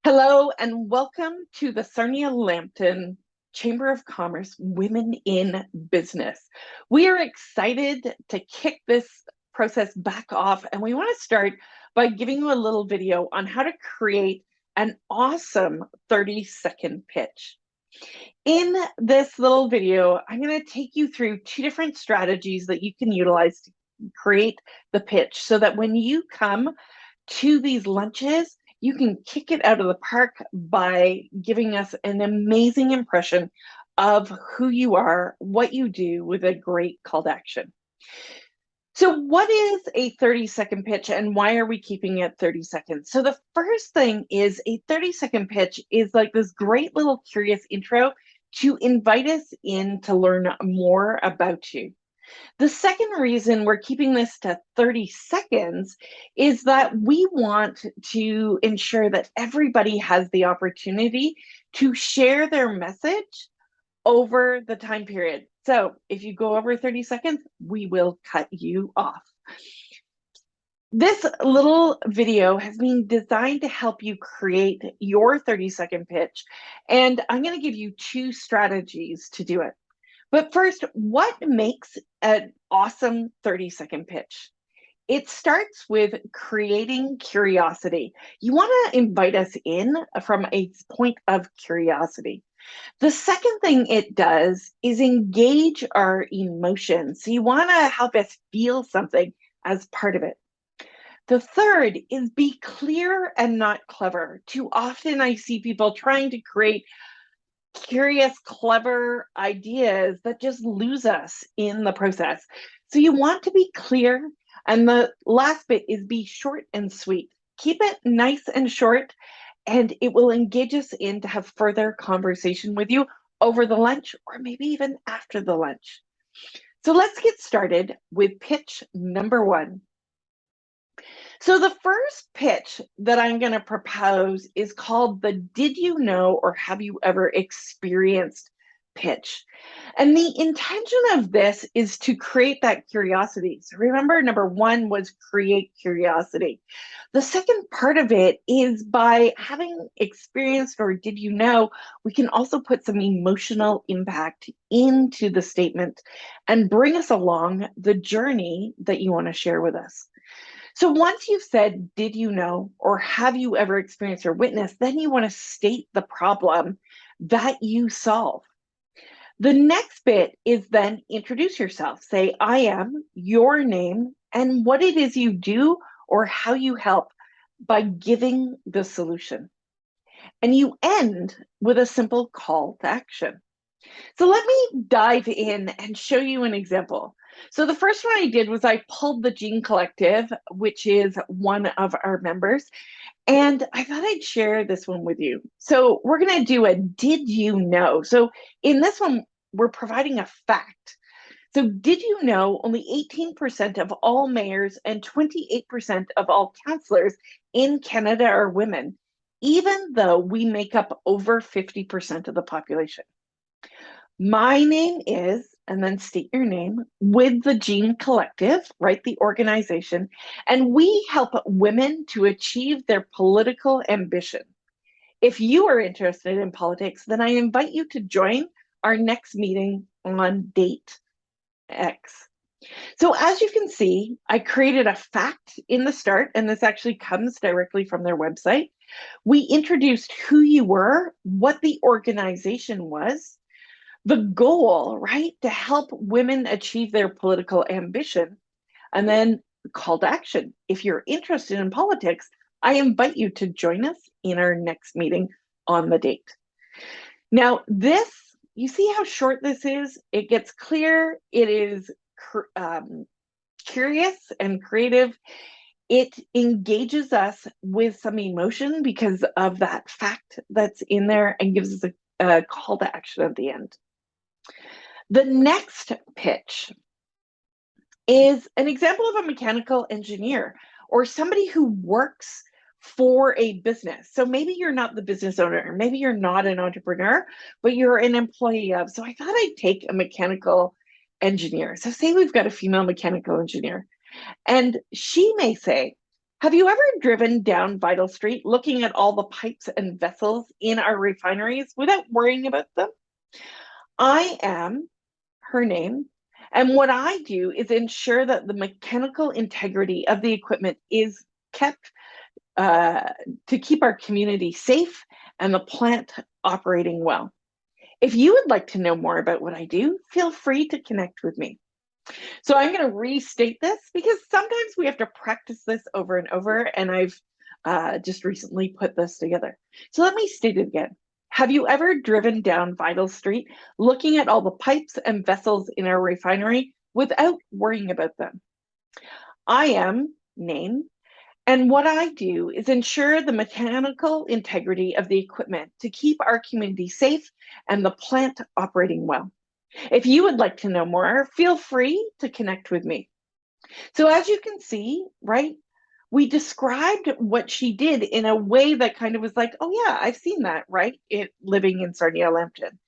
Hello and welcome to the Sarnia Lambton Chamber of Commerce Women in Business. We are excited to kick this process back off, and we want to start by giving you a little video on how to create an awesome 30-second pitch. In this little video, I'm going to take you through two different strategies that you can utilize to create the pitch so that when you come to these lunches, you can kick it out of the park by giving us an amazing impression of who you are, what you do with a great call to action. So what is a 30-second pitch and why are we keeping it 30 seconds? So the first thing is a 30-second pitch is like this great little curious intro to invite us in to learn more about you. The second reason we're keeping this to 30 seconds is that we want to ensure that everybody has the opportunity to share their message over the time period. So if you go over 30 seconds, we will cut you off. This little video has been designed to help you create your 30-second pitch, and I'm going to give you two strategies to do it. But first, what makes an awesome 30-second pitch? It starts with creating curiosity. You want to invite us in from a point of curiosity. The second thing it does is engage our emotions. So you want to help us feel something as part of it. The third is be clear and not clever. Too often I see people trying to create curious, clever ideas that just lose us in the process. So you want to be clear. And the last bit is be short and sweet. Keep it nice and short, and it will engage us in to have further conversation with you over the lunch or maybe even after the lunch. So let's get started with pitch number one. So the first pitch that I'm going to propose is called the Did You Know or Have You Ever Experienced pitch. And the intention of this is to create that curiosity. So remember, number one was create curiosity. The second part of it is by having experienced or did you know, we can also put some emotional impact into the statement and bring us along the journey that you want to share with us. So once you've said, did you know, or have you ever experienced or witnessed, then you want to state the problem that you solve. The next bit is then introduce yourself. Say, I am, your name, and what it is you do or how you help by giving the solution. And you end with a simple call to action. So let me dive in and show you an example. So the first one I did was I pulled the Gene Collective, which is one of our members, and I thought I'd share this one with you. So we're going to do a did you know? So in this one, we're providing a fact. So did you know only 18% of all mayors and 28% of all councillors in Canada are women, even though we make up over 50% of the population? My name is, and then state your name, with the Gene Collective, right? The organization. And we help women to achieve their political ambition. If you are interested in politics, then I invite you to join our next meeting on date X. So as you can see, I created a fact in the start, and this actually comes directly from their website. We introduced who you were, what the organization was, the goal, right, to help women achieve their political ambition, and then call to action. If you're interested in politics, I invite you to join us in our next meeting on the date. Now, this, you see how short this is? It gets clear. It is curious and creative. It engages us with some emotion because of that fact that's in there and gives us a call to action at the end. The next pitch is an example of a mechanical engineer or somebody who works for a business. So maybe you're not the business owner, maybe you're not an entrepreneur, but you're an employee of. So I thought I'd take a mechanical engineer. So say we've got a female mechanical engineer, and she may say, Have you ever driven down Vital Street looking at all the pipes and vessels in our refineries without worrying about them? I am her name, and what I do is ensure that the mechanical integrity of the equipment is kept uh, to keep our community safe and the plant operating well. If you would like to know more about what I do, feel free to connect with me. So I'm going to restate this because sometimes we have to practice this over and over, and I've just recently put this together. So let me state it again. Have you ever driven down Vital Street looking at all the pipes and vessels in our refinery without worrying about them? I am name, and what I do is ensure the mechanical integrity of the equipment to keep our community safe and the plant operating well. If you would like to know more, feel free to connect with me. So as you can see, right, we described what she did in a way that kind of was like, oh yeah, I've seen that, right? Living in Sarnia, Lambton.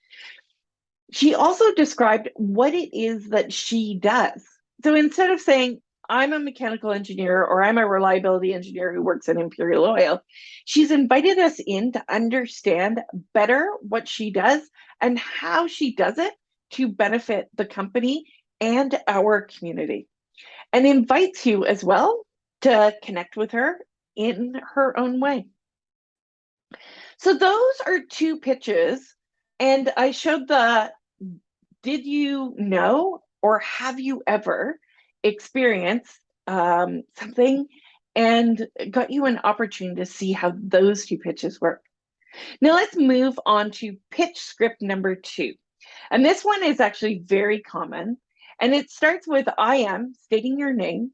She also described what it is that she does. So instead of saying, I'm a mechanical engineer or I'm a reliability engineer who works in Imperial Oil, she's invited us in to understand better what she does and how she does it to benefit the company and our community, and invites you as well to connect with her in her own way. So those are two pitches, and I showed the did you know or have you ever experienced something, and got you an opportunity to see how those two pitches work. Now let's move on to pitch script number 2. And this one is actually very common. And it starts with I am, stating your name.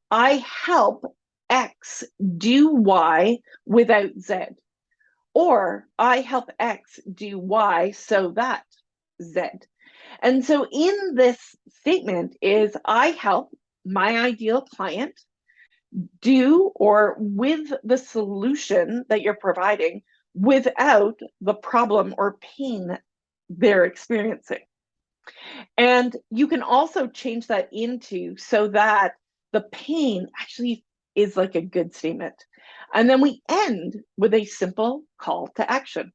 I help X do Y without Z. Or I help X do Y so that Z. And so in this statement is I help my ideal client do or with the solution that you're providing without the problem or pain they're experiencing. And you can also change that into so that the pain actually is like a good statement. And then we end with a simple call to action.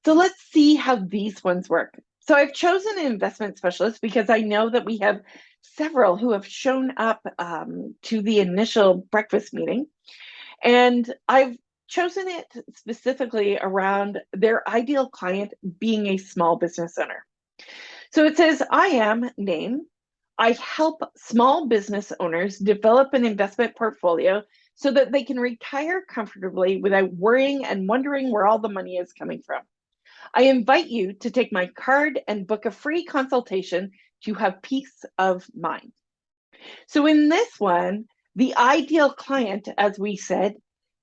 So let's see how these ones work. So I've chosen an investment specialist because I know that we have several who have shown up to the initial breakfast meeting. And I've chosen it specifically around their ideal client being a small business owner. So it says, I am name. I help small business owners develop an investment portfolio so that they can retire comfortably without worrying and wondering where all the money is coming from. I invite you to take my card and book a free consultation to have peace of mind. So in this one, the ideal client, as we said,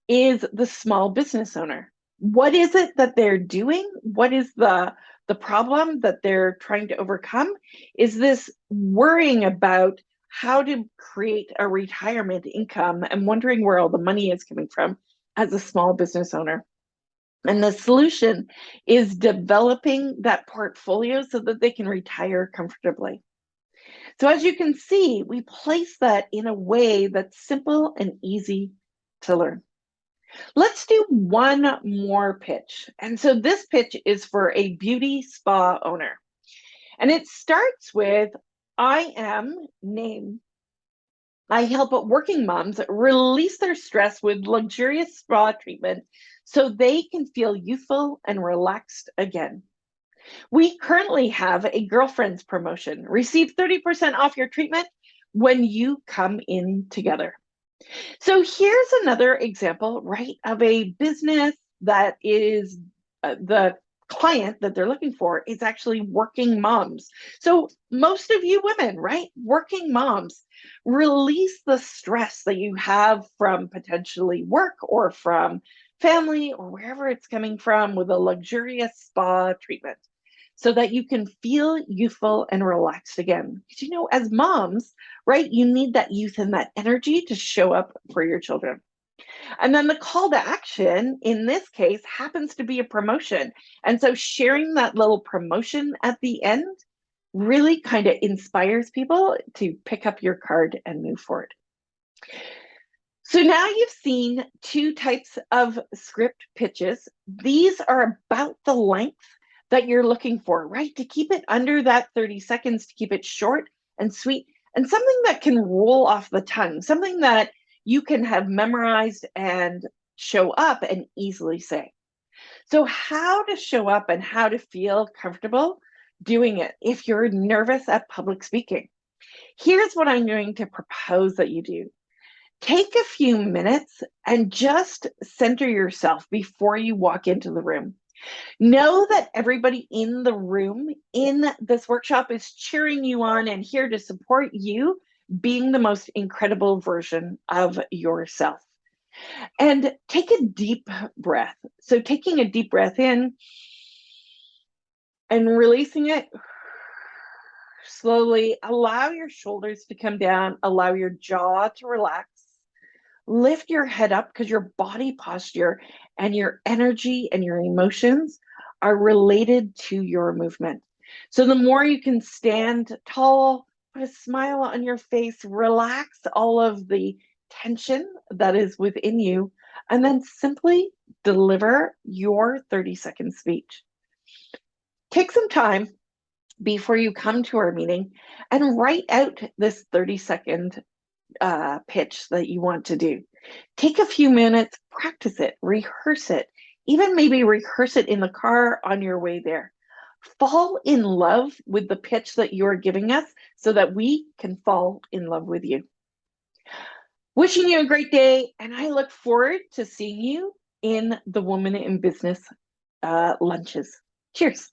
is the small business owner. What is it that they're doing? What is the problem that they're trying to overcome? Is this worrying about how to create a retirement income and wondering where all the money is coming from as a small business owner? And the solution is developing that portfolio so that they can retire comfortably. So as you can see, we place that in a way that's simple and easy to learn. Let's do one more pitch. And so this pitch is for a beauty spa owner. And it starts with, I am name. I help working moms release their stress with luxurious spa treatment so they can feel youthful and relaxed again. We currently have a girlfriend's promotion. Receive 30% off your treatment when you come in together. So here's another example, right, of a business that is the client that they're looking for is actually working moms. So most of you women, right, working moms, release the stress that you have from potentially work or from family or wherever it's coming from with a luxurious spa treatment so that you can feel youthful and relaxed again. Because, you know, as moms, right, you need that youth and that energy to show up for your children. And then the call to action in this case happens to be a promotion. And so sharing that little promotion at the end really kind of inspires people to pick up your card and move forward. So now you've seen two types of script pitches. These are about the length that you're looking for, right? To keep it under that 30 seconds, to keep it short and sweet, and something that can roll off the tongue, something that you can have memorized and show up and easily say. So, how to show up and how to feel comfortable doing it if you're nervous at public speaking. Here's what I'm going to propose that you do. Take a few minutes and just center yourself before you walk into the room. Know that everybody in the room in this workshop is cheering you on and here to support you being the most incredible version of yourself. And take a deep breath. So, taking a deep breath in and releasing it slowly, allow your shoulders to come down, allow your jaw to relax. Lift your head up because your body posture and your energy and your emotions are related to your movement. So the more you can stand tall, put a smile on your face, relax all of the tension that is within you, and then simply deliver your 30-second speech. Take some time before you come to our meeting and write out this 30-second pitch that you want to do. Take a few minutes, practice it, rehearse it, even maybe rehearse it in the car on your way there. Fall in love with the pitch that you're giving us so that we can fall in love with you. Wishing you a great day, and I look forward to seeing you in the Woman in Business lunches. Cheers.